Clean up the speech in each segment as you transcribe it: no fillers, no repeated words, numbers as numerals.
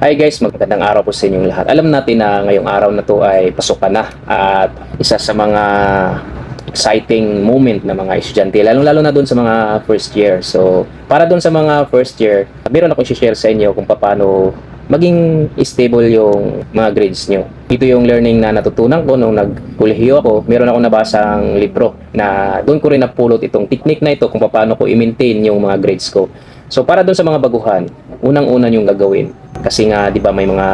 Hi guys, magandang araw po sa inyong lahat. Alam natin na ngayong araw na to ay pasok na at isa sa mga exciting moment na mga estudyante, lalong-lalo na doon sa mga first year. So, para doon sa mga first year, meron akong i-share sa inyo kung paano maging stable yung mga grades nyo. Ito yung learning na natutunan ko nung nagkolehiyo ako. Meron akong nabasang libro na doon ko rin napulot itong technique na ito kung paano ko i-maintain yung mga grades ko. So, para doon sa mga baguhan, unang-una yung gagawin. Kasi nga, di ba, may mga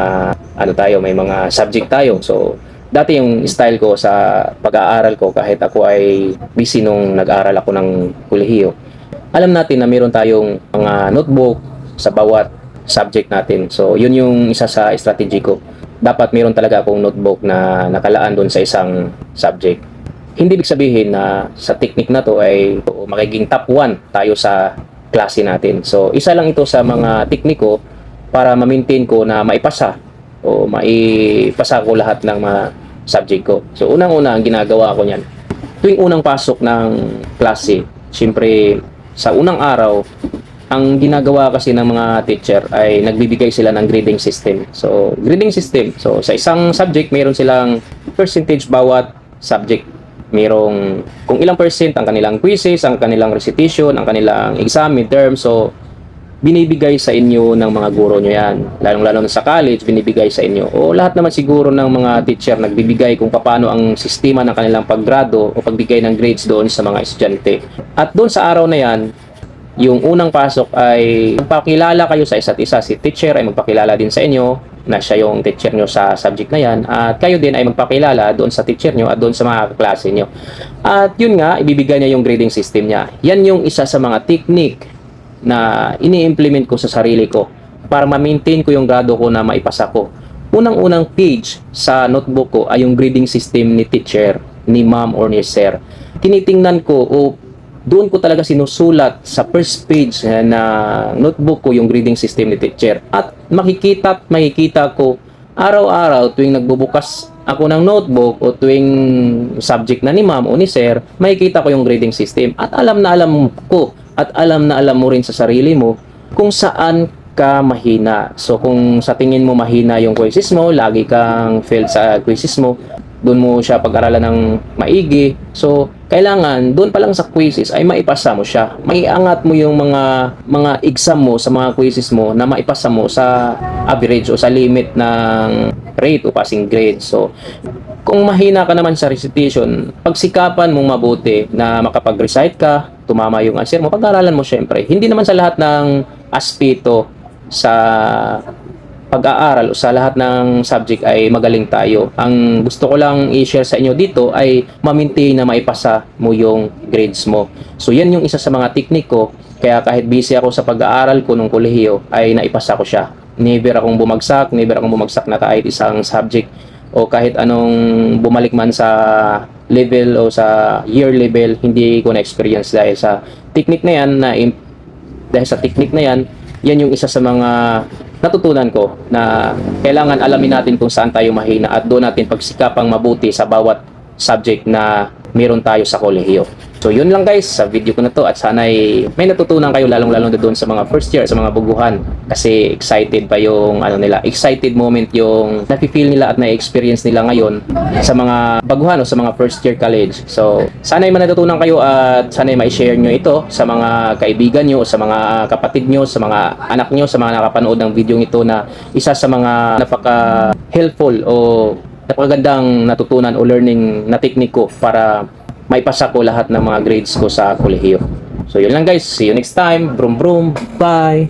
may mga subject tayo. So, dati yung style ko sa pag-aaral ko kahit ako ay busy nung nag-aaral ako ng kolehiyo. Alam natin na meron tayong mga notebook sa bawat subject natin. So, yun yung isa sa strategy ko. Dapat meron talaga akong notebook na nakalaan doon sa isang subject. Hindi ibig sabihin na sa technique na to ay magiging top 1 tayo sa klase natin. So, isa lang ito sa mga technique ko para ma-maintain ko na maipasa o maipasa ko lahat ng mga subject ko. So, unang-una ang ginagawa ko niyan. Tuwing unang pasok ng klase, syempre sa unang araw, ang ginagawa kasi ng mga teacher ay nagbibigay sila ng grading system. So, grading system. So, sa isang subject, mayroon silang percentage bawat subject. Merong kung ilang percent ang kanilang quizzes, ang kanilang recitation, ang kanilang exam, midterm. So, binibigay sa inyo ng mga guro nyo yan. Lalong-lalo na sa college, binibigay sa inyo. O lahat naman siguro ng mga teacher nagbibigay kung paano ang sistema ng kanilang paggrado o pagbigay ng grades doon sa mga estudyante. At doon sa araw na yan, yung unang pasok ay magpakilala kayo sa isa't isa. Si teacher ay magpakilala din sa inyo na siya yung teacher nyo sa subject na yan. At kayo din ay magpakilala doon sa teacher nyo at doon sa mga klase nyo. At yun nga, ibibigay niya yung grading system niya. Yan yung isa sa mga technique na ini-implement ko sa sarili ko para ma-maintain ko yung grado ko na maipasa ko. Unang-unang page sa notebook ko ay yung grading system ni teacher, ni ma'am or ni sir. Tinitingnan ko o doon ko talaga sinusulat sa first page na notebook ko yung grading system ni teacher. At makikita ko araw-araw tuwing nagbubukas ako ng notebook o tuwing subject na ni ma'am o ni sir, makikita ko yung grading system. At alam na alam ko at alam na alam mo rin sa sarili mo kung saan ka mahina. So kung sa tingin mo mahina yung quizzes mo, lagi kang failed sa quizzes mo, doon mo siya pag-aralan ng maigi. So kailangan doon pa lang sa quizzes ay maipasa mo siya. Maiangat mo yung mga exam mo sa mga quizzes mo na maipasa mo sa average o sa limit ng rate o passing grade. So kung mahina ka naman sa recitation, pagsikapan mong mabuti na makapag-recite ka, tumama yung answer mo, pag-aralan mo syempre. Hindi naman sa lahat ng aspeto sa pag-aaral o sa lahat ng subject ay magaling tayo. Ang gusto ko lang i-share sa inyo dito ay ma-maintain na maipasa mo yung grades mo. So yan yung isa sa mga technique ko. Kaya kahit busy ako sa pag-aaral ko nung kolehiyo ay naipasa ko siya. Never akong bumagsak na kahit isang subject o kahit anong bumalik man sa level o sa year level, hindi ko na-experience dahil sa technique na yan yan yung isa sa mga natutunan ko na kailangan alamin natin kung saan tayo mahina at doon natin pagsikapang mabuti sa bawat subject na meron tayo sa kolehiyo. So yun lang guys sa video ko na to at sana ay may natutunan kayo lalong-lalo na doon sa mga first year, sa mga baguhan kasi excited pa yung excited moment yung nafe-feel nila at na-experience nila ngayon sa mga baguhan o sa mga first year college. So sana ay natutunan kayo at sana ay ma-share nyo ito sa mga kaibigan nyo, sa mga kapatid nyo, sa mga anak nyo, sa mga nakapanood ng video ito na isa sa mga napaka-helpful o napakagandang natutunan o learning na technique ko para maipasa ko lahat ng mga grades ko sa kolehiyo. So yun lang guys, see you next time. Brum brum, bye!